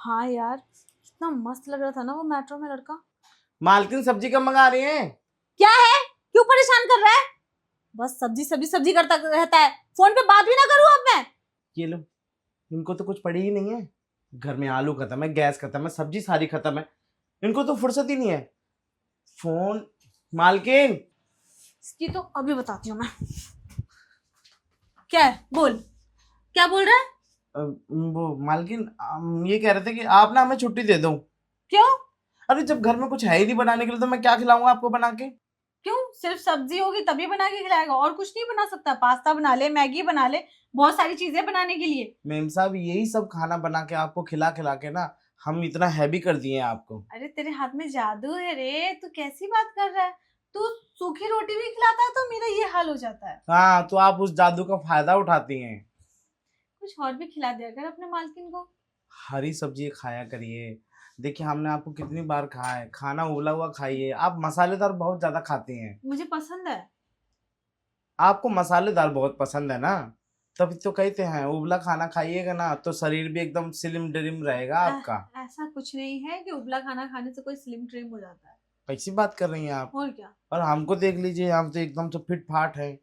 हाँ यार, कितना मस्त लग रहा था ना वो मेट्रो में लड़का। मालकिन सब्जी कब मंगा रही है? क्या है, क्यों परेशान कर रहा है? बस सब्जी सब्जी सब्जी करता रहता है। फोन पे बात भी ना करूं अब मैं? ये लो, इनको तो कुछ पड़ी ही नहीं है। घर में आलू खत्म है, गैस खत्म है, सब्जी सारी खत्म है। इनको तो फुर्सत ही नहीं है। फोन। मालकिन। इसकी तो अभी बताती हूँ मैं। क्या है, बोल। क्या बोल रहा है? वो मालकिन, हम ये कह रहे थे कि आप ना हमें छुट्टी दे दो। क्यों? अरे जब घर में कुछ है ही नहीं बनाने के लिए तो मैं क्या खिलाऊंगा आपको बना के? क्यों, सिर्फ सब्जी होगी तभी बना के खिलाएगा? और कुछ नहीं बना सकता? पास्ता बना ले, मैगी बना ले, बहुत सारी चीजें बनाने के लिए। मेम साहब, यही सब खाना बना के आपको खिला खिला के ना हम इतना हैवी कर दिए हैं आपको। अरे तेरे हाथ में जादू है रे, तू कैसी बात कर रहा है? तू सूखी रोटी भी खिलाता है तो मेरा ये हाल हो जाता है। हाँ, तो आप उस जादू का फायदा उठाती हैं। कुछ और भी खिला दिया कर अपने मालकिन को। हरी सब्जी खाया करिए। देखिए, हमने आपको कितनी बार कहा है खाना उबला हुआ खाइए। आप मसालेदार बहुत ज्यादा खाती हैं। मुझे पसंद है। आपको मसालेदार बहुत पसंद है ना, तभी तो कहते हैं उबला खाना खाइएगा ना तो शरीर भी एकदम स्लिम ड्रिम रहेगा आपका। ऐसा कुछ नहीं है कि उबला खाना खाने से कोई स्लिम ट्रिम हो जाता है। कैसी बात कर रही हैं आप? और क्या। और हमको देख लीजिए, हम तो एकदम से फिट फाट है।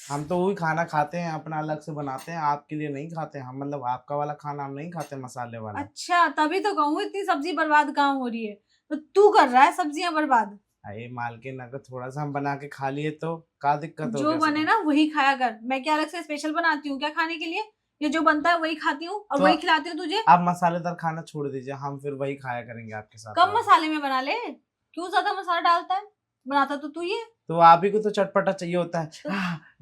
हम तो वही खाना खाते हैं, अपना अलग से बनाते हैं, आपके लिए नहीं खाते हम। मतलब आपका वाला खाना हम नहीं खाते, मसाले वाला। अच्छा, तभी तो कहूँ इतनी सब्जी बर्बाद कहाँ हो रही है। तो तू कर रहा है सब्जियां बर्बाद। अरे मालकिन, अगर थोड़ा सा हम बना के खा लिए तो क्या दिक्कत हो जो गया? बने ना वही खाया कर। मैं क्या अलग से स्पेशल बनाती हूँ क्या खाने के लिए? ये जो बनता है वही खाती हूँ और तो वही खिलाती हूँ तुझे। आप मसालेदार खाना छोड़ दीजिए, हम फिर वही खाया करेंगे आपके साथ कम वाला। मसाले में बना ले। क्यों ज्यादा मसाला डालता है? बनाता तो तू ही है। तो आप ही को तो चटपटा चाहिए होता है। तो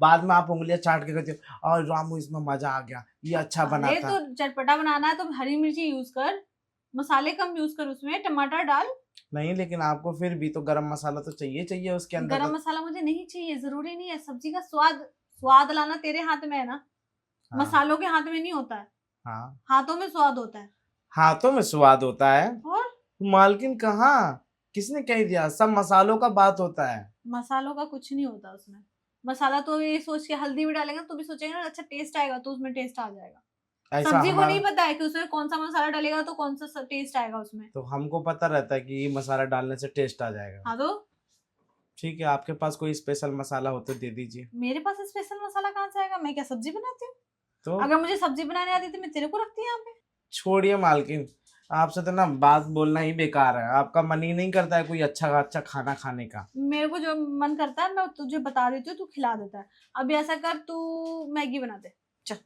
बाद में आप उंगलियां चाट के कहते हो और रामू इसमें मजा आ गया, ये अच्छा बना अरे था। तो चटपटा बनाना है तो हरी मिर्ची यूज कर, मसाले कम यूज कर, उसमें टमाटर डाल। नहीं, लेकिन आपको फिर भी तो गरम मसाला तो चाहिए चाहिए उसके अंदर गरम तो। मसाला मुझे नहीं चाहिए, जरूरी नहीं है। सब्जी का स्वाद स्वाद लाना तेरे हाथ में है ना। हाँ। मसालों के हाथ में नहीं होता है। हाँ, हाथों में स्वाद होता है। हाथों में स्वाद होता है। और मालकिन कहाँ? किसने कह दिया? सब मसालों का बात होता है। मसालों का कुछ नहीं होता उसमें। मसाला तो ये सोच के हल्दी भी डालेंगे तो भी सोचेंगे ना अच्छा टेस्ट आएगा, तो उसमें टेस्ट आ जाएगा। ऐसा सब्जी को नहीं हमारा पता है कि उसमें कौन सा मसाला डालेगा तो कौन सा टेस्ट आएगा उसमें। तो हमको पता रहता है कि ये मसाला डालने से टेस्ट आ जाएगा। हाँ तो ठीक है, आपके पास कोई स्पेशल मसाला हो तो दे दीजिए। मेरे पास स्पेशल मसाला कहाँ से आएगा? मैं क्या सब्जी बनाती हूँ? तो अगर मुझे सब्जी बनाने आती तो मैं तेरे को रखती यहाँ पे। छोड़िए मालकिन, आपसे तो ना बात बोलना ही बेकार है। आपका मन ही नहीं करता है कोई अच्छा अच्छा खाना खाने का। मेरे को जो मन करता है मैं तुझे बता देती हूँ, तू खिला देता है। अभी ऐसा कर, तू मैगी बना दे। चल।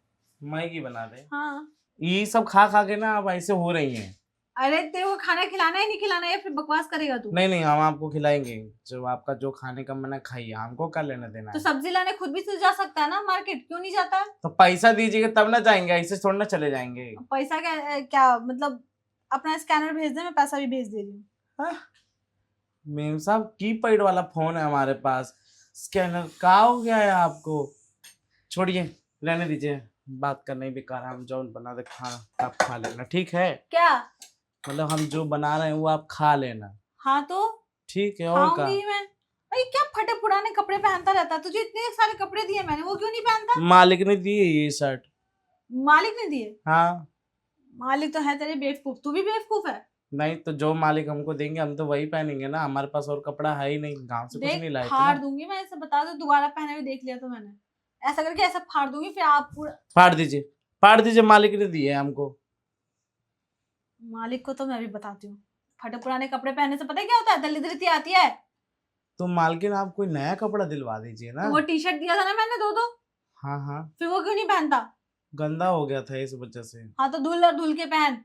मैगी बना दे? हाँ। ये सब खा खा के ना आप ऐसे हो रही हैं। अरे तेरे को खाना खिलाना है नहीं खिलाना है, फिर बकवास करेगा तू। नहीं नहीं, हम आपको खिलाएंगे। जो आपका जो खाने का मन है खाइए, हमको क्या लेना देना तो है। सब्जी लाने खुद भी तो जा सकता है ना मार्केट, क्यों नहीं जाता है? तो पैसा दीजिएगा तब ना जाएंगे, ऐसे थोड़ा ना चले जाएंगे। पैसा क्या क्या मतलब? अपना स्कैनर भेज दे, मैं पैसा भी भेज दे रही हूँ। हाँ? मेम साहब, कीपैड वाला फोन है हमारे पास, स्कैनर का हो गया है आपको? छोड़िए, रहने दीजिए। बात करना ही बेकार है। हम जो बना दे खाना आप खा लेना, ठीक है? क्या? मतलब हम जो बना रहे हैं वो आप खा लेना। हाँ तो ठीक है, और का? खाऊंगी मैं। भाई क्या फटे पुराने कपड़े पहनता रहता है? तुझे इतने सारे कपड़े दिए मैंने, वो क्यों नहीं पहनता? मालिक ने दी है ये शर्ट। मालिक ने दिए? हाँ। मालिक तो है तेरे बेवकूफ, तू भी बेवकूफ है। नहीं तो जो मालिक हमको देंगे हम तो वही पहनेंगे ना, हमारे पास और कपड़ा है ही नहीं, गांव से कुछ देख नहीं लाए थे फाड़ ना। दूंगी मैं, ऐसे बता दो, दोबारा पहने हुए देख लिया तो मैंने। ऐसा करके ऐसा फाड़ दूंगी फिर आप पूरा। फाड़ दीजिए, फाड़ दीजिए, मालिक ने दिए है हमको। मालिक को तो मैं भी बताती हूँ। फटे पुराने कपड़े पहनने से पता है क्या होता है? दरिद्रता आती है। तो मालकिन, आप कोई नया कपड़ा दिलवा दीजिए तो ना। वो टी शर्ट दिया था ना मैंने, दो दो, हाँ हाँ, फिर वो क्यों नहीं पहनता? गंदा हो गया था इस वजह से। हाँ तो धुल और धुल के पहन।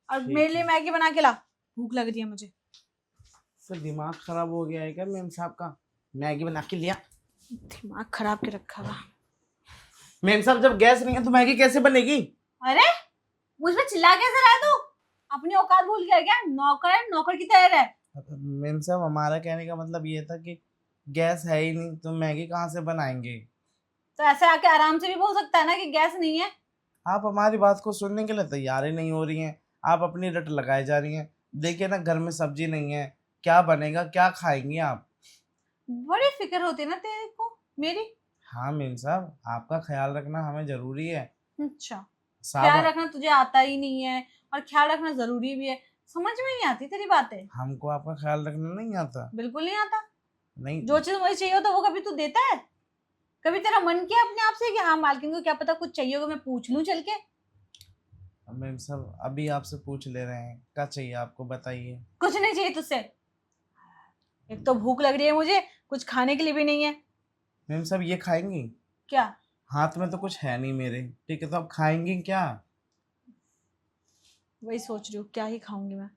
और ठीक मेरे लिए है। मैगी बना के ला, भूख लग रही है मुझे। तो दिमाग खराब हो गया है क्या मेम साहब का? मैगी बना के लिया। दिमाग खराब के रखा हुआ। मेम साहब, जब गैस नहीं है तो मैगी कैसे बनेगी? अरे मुझ पे चिल्ला कैसे रहा है तू? अपनी औकात भूल गया क्या? नौकर है, नौकर की तरह है। मेम साहब, हमारा कहने का मतलब ये था कि गैस है ही नहीं तो मैगी कहाँ से बनाएंगे? तो ऐसे आके आराम से भी बोल सकता है ना कि गैस नहीं है। आप हमारी बात को सुनने के लिए तैयार ही नहीं हो रही हैं। आप अपनी रट लगाए जा रही हैं। देखिए ना, घर में सब्जी नहीं है, क्या बनेगा, क्या खाएंगी आप? बड़ी फिक्र होती है ना तेरे को मेरी। हाँ मेम साहब, आपका ख्याल रखना हमें जरूरी है। अच्छा। ख्याल साहब, रखना तुझे आता ही नहीं है। और ख्याल रखना जरूरी भी है। समझ में नहीं आती तेरी बातें, हमको आपका ख्याल रखना नहीं आता। बिल्कुल नहीं आता। नहीं जो चीज मुझे चाहिए होता है वो कभी तू देता है? कभी तेरा मन किया अपने आप से कि हाँ मालकिन को क्या पता कुछ चाहिए होगा, मैं पूछ लूं चल के? मैम साहब अभी आपसे पूछ ले रहे हैं, क्या चाहिए आपको बताइए। कुछ नहीं चाहिए तुझसे। एक तो भूख लग रही है मुझे, कुछ खाने के लिए भी नहीं है। मैम साहब ये खाएंगी? क्या? हाथ में तो कुछ है नहीं मेरे, ठीक है तो आप खाएंगी क्या? वही सोच रही हूँ क्या ही खाऊंगी मैं।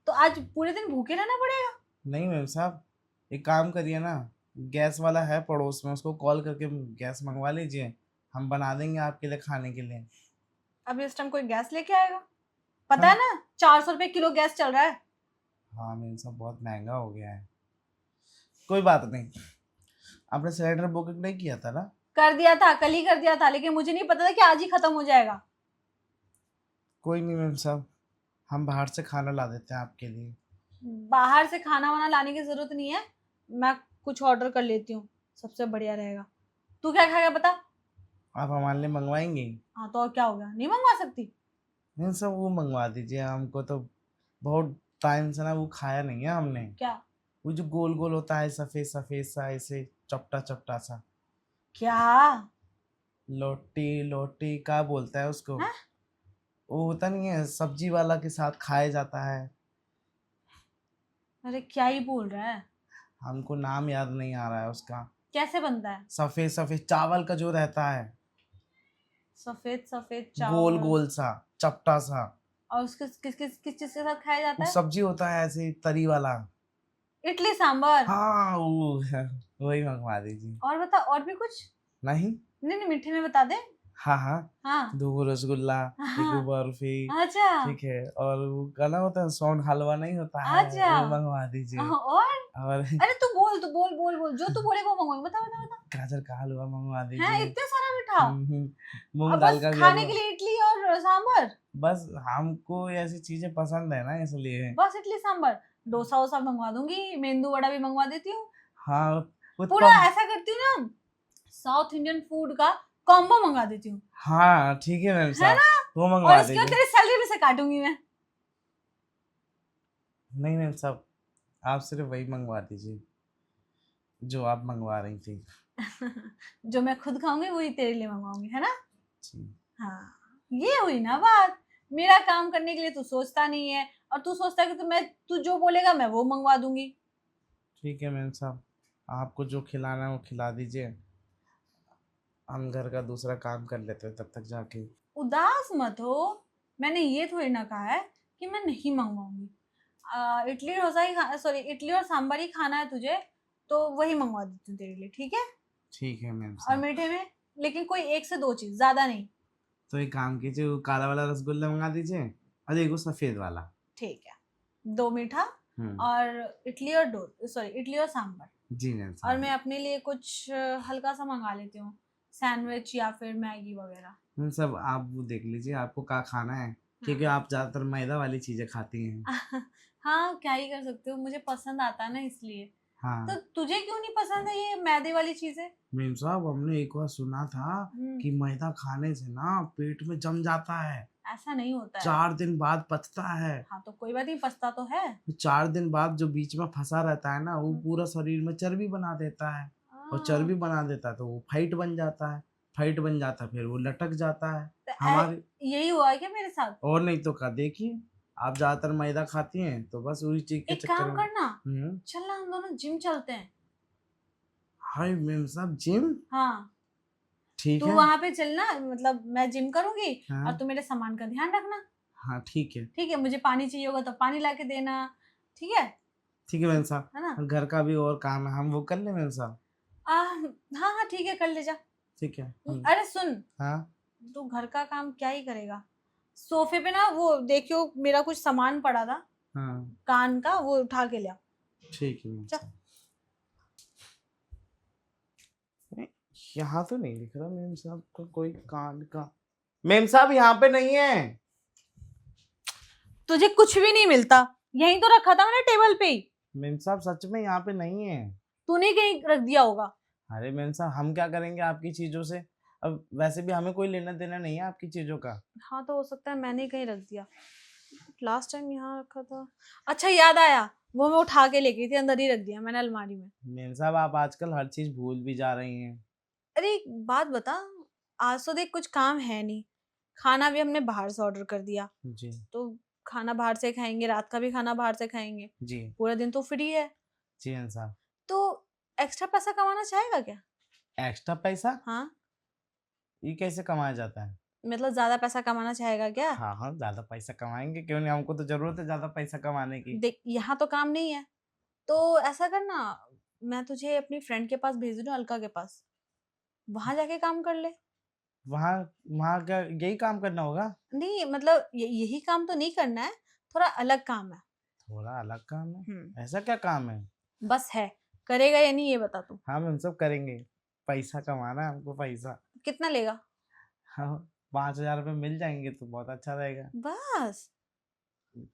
तो आज पूरे दिन भूखे रहना पड़ेगा? नहीं मैम साहब, एक काम करिए ना, गैस वाला है पड़ोस में, उसको कॉल करके गैस मंगवा लीजिए, हम बना देंगे आपके लिए खाने के लिए। अभी इस टाइम कोई गैस लेके आएगा? पता हाँ है ना 400 रुपए किलो गैस चल रहा है। हाँ मैम साहब बहुत महंगा हो गया है। कोई बात नहीं, आपने सिलेंडर बुकिंग नहीं किया था ना? कर दिया था, कल ही कर दिया था, लेकिन मुझे नहीं पता था कि आज ही खत्म हो जाएगा। कोई नहीं मैम साहब, हम बाहर से खाना ला देते हैं आपके लिए। बाहर से खाना वाना लाने की जरूरत नहीं है, मैं कुछ ऑर्डर कर लेती हूँ, सबसे बढ़िया रहेगा। तू क्या खाएगा बता? आप हमारे लिए मंगवाएंगे? हाँ तो और क्या हो गया, नहीं मंगवा सकती? मैम साहब वो मंगवा दीजिए, हमको तो बहुत टाइम से ना वो खाया नहीं है हमने। क्या? वो जो गोल गोल होता है सफेद सफेद सा ऐसे चपटा चपटा सा। क्या? लोटी लोटी क्या बोलता है उसको? है? वो होता नहीं है सब्जी वाला के साथ खाया जाता है। अरे क्या ही बोल रहा है? हमको नाम याद नहीं आ रहा है उसका। कैसे बनता है? सफेद सफेद चावल का जो रहता है, सफेद सफेद गोल चावल? गोल सा चपटा सा। और उसके किस चीज के साथ खाया जाता वो है? सब्जी होता है ऐसे तरी वाला। इडली सांभर? हाँ वो वही मंगवा दीजिए। और बता, और भी कुछ? नहीं। नहीं नहीं, मीठे में बता दे। हाँ हाँ, हाँ। 2 रसगुल्ला, एक हाँ। बर्फी, अच्छा। ठीक है, और वो गाना होता है सोन हलवा नहीं होता है, अच्छा। वो मंगवा दीजिए। और? और अरे तू बोल, तू बोल बोल बोल, जो तू बोलेगा वो मंगवाऊंगी, बता बता बता। गाजर का हलवा मंगवा है दीजिए। इतने सारा मीठा? मूंग अब दाल बस का भी खाने हलवा। के लिए इडली और सांभर? बस हमको ऐसी चीजें पसंद है ना इसलिए। बस इडली सांभर? डोसा वोसा मंगवा दूंगी, मेंदू वड़ा भी मंगवा देती हूँ। हाँ पूरा उत्पम। ऐसा करती हूँ ना, साउथ इंडियन फूड का कॉम्बो मंगा देती हूँ। हाँ ठीक है मैम है साहब, ना? वो और मंगवा इसके बाद दीजिए। तेरी सैलरी भी से काटूंगी मैं। नहीं मैम साहब, आप सिर्फ वही मंगवा दीजिए जो आप मंगवा रही थी। जो मैं खुद खाऊंगी वही तेरे लिए मंगवाऊंगी, है ना? जी। हाँ, ये हुई ना बात। मेरा काम करने के लिए तू सोचता नहीं है, और तू सोचता है कि तू जो बोलेगा मैं वो मंगवा दूंगी। ठीक है मैम साहब, आपको जो खिलाना है वो खिला दीजिए, हम घर का दूसरा काम कर लेते हैं तब तक जाके। उदास मत हो, मैंने ये थोड़ी ना कहा है कि मैं नहीं मंगवाऊंगी। इडली डोसा ही सॉरी, इडली और सांभर ही खाना है तुझे, तो वही मंगवा देती हूँ तेरे लिए, ठीक है? ठीक है मैम और साहब। मीठे में लेकिन कोई 1 से 2 चीज, ज्यादा नहीं। तो एक काम कीजिए, वो काला वाला रसगुल्ला मंगा दीजिए और एक वो सफेद वाला। ठीक है, 2 मीठा हम्म। और इडली और इडली और सांभर। जी मैम और साहब। मैं अपने लिए कुछ हल्का सा मंगा लेती हूँ, सैंडविच या फिर मैगी वगैरह। मैम साहब आप वो देख लीजिए आपको क्या खाना है, क्योंकि आप ज्यादातर मैदा वाली चीजें खाती हैं। हाँ क्या ही कर सकते हो, मुझे पसंद आता है ना इसलिए। तो हाँ तुझे क्यों नहीं पसंद है ये मैदे वाली चीजें? मैम साहब, हमने एक बार सुना था कि मैदा खाने से ना पेट में जम जाता है, ऐसा नहीं होता है। 4 दिन बाद पचता है। हाँ तो कोई बात नहीं, पछता तो है। 4 दिन बाद जो बीच में फंसा रहता है ना वो हम्म। पूरा शरीर में चर्बी बना देता है, और हाँ, चर्बी बना देता है तो वो फाइट बन जाता है, फाइट बन जाता है फिर वो लटक जाता है तो हमारे। यही हुआ है क्या मेरे साथ? और नहीं तो क्या, देखिए आप ज्यादातर मैदा खाती हैं तो बस वही चीज के एक चक्कर काम में। करना, चल ना हम दोनों जिम चलते हैं। हाय मैम साहब जिम? हाँ, ठीक तू है। वहां पे चलना, मतलब मैं जिम करूंगी और हाँ तू मेरे सामान का ध्यान रखना। हाँ ठीक है। ठीक है, मुझे पानी चाहिए होगा तो पानी ला के देना, ठीक है? ठीक है मैम है ना? साहब, घर का भी और काम है हम वो कर लें मैम साहब। हाँ हाँ ठीक है, कर ले जा। ठीक है। अरे सुन, हाँ तू घर का काम क्या ही करेगा, सोफे पे ना वो देखियो मेरा कुछ सामान पड़ा था हाँ कान का, वो उठा के लिया। ठीक है मैम चल। साहब। यहाँ तो नहीं दिख रहा मैम साहब का कोई कान का। मैम साहब यहाँ पे नहीं है। तुझे कुछ भी नहीं मिलता, यहीं तो रखा था मैंने टेबल पे ही। मैम साहब सच में यहाँ पे नहीं है। तूने कहीं रख दिया होगा। अरे मैम साहब हम क्या करेंगे आपकी चीजों से, अब वैसे भी हमें कोई लेना देना नहीं है आपकी चीजों का। हाँ तो हो सकता है मैंने कहीं रख दिया। लास्ट टाइम यहाँ रखा था। अच्छा याद आया, वो मैं उठा के ले गई थी, अंदर ही रख दिया मैंने अलमारी में। मेम साहब आप आजकल हर चीज भूल भी जा रही हैं। अरे एक बात बता, आज तो देख कुछ काम है नहीं, खाना भी हमने बाहर से ऑर्डर कर दिया, जी तो खाना बाहर से खाएंगे, रात का भी खाना बाहर से खाएंगे, जी पूरा दिन तो फ्री है। जी मेम साहब। तो एक्स्ट्रा पैसा कमाना चाहेगा क्या? एक्स्ट्रा पैसा हाँ, ये कैसे कमाया जाता है? मतलब ज्यादा पैसा कमाना चाहेगा क्या? हाँ हाँ, ज्यादा पैसा कमाएंगे क्यों नहीं, हमको तो जरूरत है ज्यादा पैसा कमाने की। देख यहाँ तो काम नहीं है, तो ऐसा करना, मैं तुझे अपनी फ्रेंड के पास भेज रही हूँ, अलका के पास, वहां जाके काम कर ले। वहाँ वहाँ क्या यही काम करना होगा? नहीं मतलब यही काम तो नहीं करना है, थोड़ा अलग काम है। थोड़ा अलग काम है? ऐसा क्या काम है? बस है, करेगा या नहीं ये बता तू। हाँ हम सब करेंगे, पैसा कमाना है हमको, पैसा। कितना लेगा? हाँ 5,000 रुपये मिल जाएंगे तो बहुत अच्छा रहेगा। बस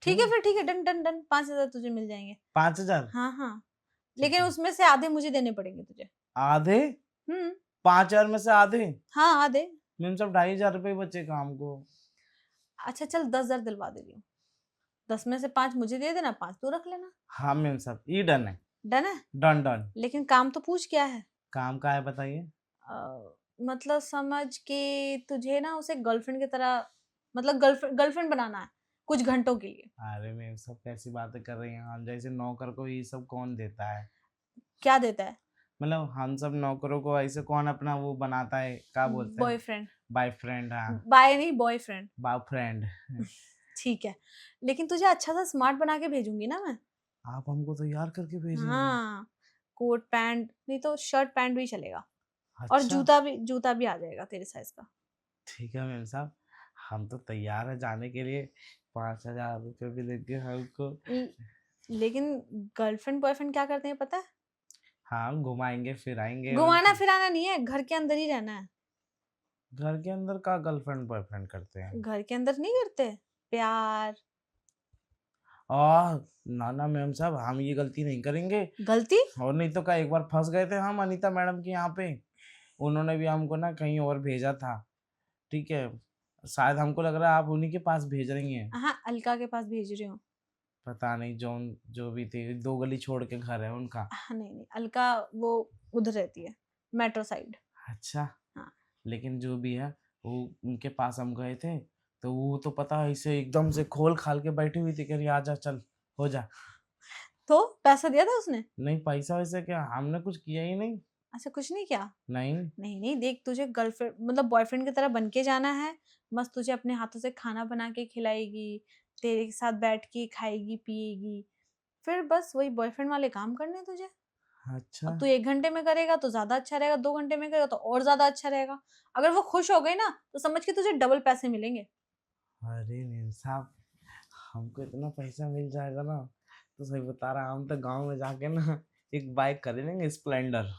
ठीक है, क्यों? फिर ठीक है, डन डन डन, 5,000 तुझे मिल जाएंगे। 5,000? हाँ हाँ, ठीक लेकिन है। उसमें से आधे मुझे देने पड़ेंगे तुझे। आधे? हम्म 5,000 में से आधे? हाँ आधे। मैम सब 2,500 रुपये बचे काम को। अच्छा चल 10,000 दिलवा दे रही हूँ, 10 में से 5 मुझे दे देना, 5 तू रख लेना। हाँ मैम साहब ये डन है। डन है, डन डन। लेकिन काम तो पूछ क्या है? काम का है बताइए। मतलब समझ के तुझे ना उसे गर्लफ्रेंड की तरह, मतलब गर्लफ्रेंड गर्लफ्रेंड बनाना है कुछ घंटों के लिए। अरे मैम सब कैसी बातें कर रही हैं, हम जैसे नौकर को ये सब कौन देता है? क्या देता है? मतलब हम सब नौकरों को ऐसे कौन अपना वो बनाता है, क्या बोलते हैं? बॉयफ्रेंड। बॉयफ्रेंड। हाँ बाय नहीं, बॉयफ्रेंड। बॉयफ्रेंड। ठीक है, लेकिन तुझे अच्छा सा स्मार्ट बना के भेजूंगी ना मैं। आप हमको तैयार करके भेजेंगे? हाँ, कोट पैंट नहीं तो शर्ट पैंट भी चलेगा, और अच्छा जूता भी आ जाएगा तेरे साइज का। ठीक है मैम साहब, हम तो तैयार है जाने के लिए, 5,000 रुपये भी देंगे हमको। लेकिन गर्लफ्रेंड बॉयफ्रेंड क्या करते हैं पता है? हाँ घुमाएंगे फिराएंगे घुमाना उनको। फिराना नहीं है, घर के अंदर ही रहना है। घर के अंदर का गर्लफ्रेंड बॉयफ्रेंड करते हैं? घर के अंदर नहीं करते प्यार। ना ना मैम साहब हम ये गलती नहीं करेंगे। गलती? और नहीं तो क्या, एक बार फंस गए थे हम अनीता मैडम के यहाँ पे, उन्होंने भी हमको ना कहीं और भेजा था। ठीक है, शायद हमको लग रहा है आप उन्हीं के पास भेज रही हैं। हाँ, अलका के पास भेज रही हूँ। पता नहीं जो भी थी, 2 गली छोड़ के घर है उनका। हाँ, नहीं नहीं, अलका वो उधर रहती है, मेट्रो साइड। अच्छा। हाँ। लेकिन जो भी है वो उनके पास हम गए थे, तो वो तो पता है ऐसे एकदम से खोल खाल के बैठी हुई थी, कह रही आजा चल हो जा। तो पैसा दिया था उसने? नहीं पैसा वैसे क्या, हमने कुछ किया ही नहीं। अच्छा कुछ नहीं किया? नहीं। नहीं नहीं, देख तुझे गर्लफ्रेंड मतलब बॉयफ्रेंड की तरह बन के जाना है, मस्त तुझे अपने हाथों से खाना बना के खिलाएगी, तेरे साथ बैठ के खाएगी पिएगी, फिर बस वही बॉयफ्रेंड वाले काम करने हैं तुझे। अच्छा। अब तू 1 घंटे में करेगा तो ज्यादा अच्छा रहेगा, 2 घंटे में करेगा तो और ज्यादा अच्छा रहेगा। अगर वो खुश हो गई ना तो समझ के तुझे डबल पैसे मिलेंगे। अरे मेम साहब हमको इतना पैसा मिल जाएगा ना, तो सही बता रहा हम तो गांव में जाके ना एक बाइक खरीदेंगे स्प्लेंडर।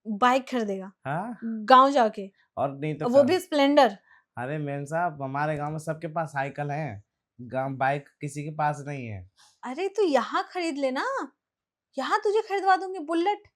बाइक खरीदेगा हाँ गांव जाके? और नहीं तो वो क्या। भी स्प्लेंडर? अरे मेम साहब हमारे गांव में सबके पास साइकिल है, गांव बाइक किसी के पास नहीं है। अरे तू यहाँ खरीद लेना, यहाँ तुझे खरीदवा दूंगी बुलेट।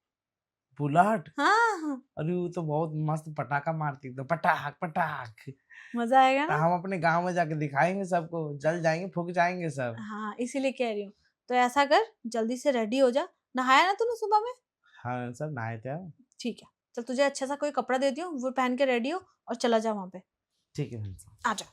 बुलेट? हाँ हाँ, अरे वो तो बहुत मस्त पटाखा मारती है, तो पटाख पटाख। मजा आएगा तो ना। हम अपने गांव में जाके दिखाएंगे सबको, जल जाएंगे फूक जाएंगे सब। हाँ इसीलिए कह रही हूँ, तो ऐसा कर जल्दी से रेडी हो जा। नहाया ना तूने सुबह में? हाँ सब नहाए थे हम। ठीक है, चल तुझे अच्छा सा कोई कपड़ा देती हूँ, वो पहन के रेडी हो और चला जा वहां पे। ठीक है मेम साहब। आ जा।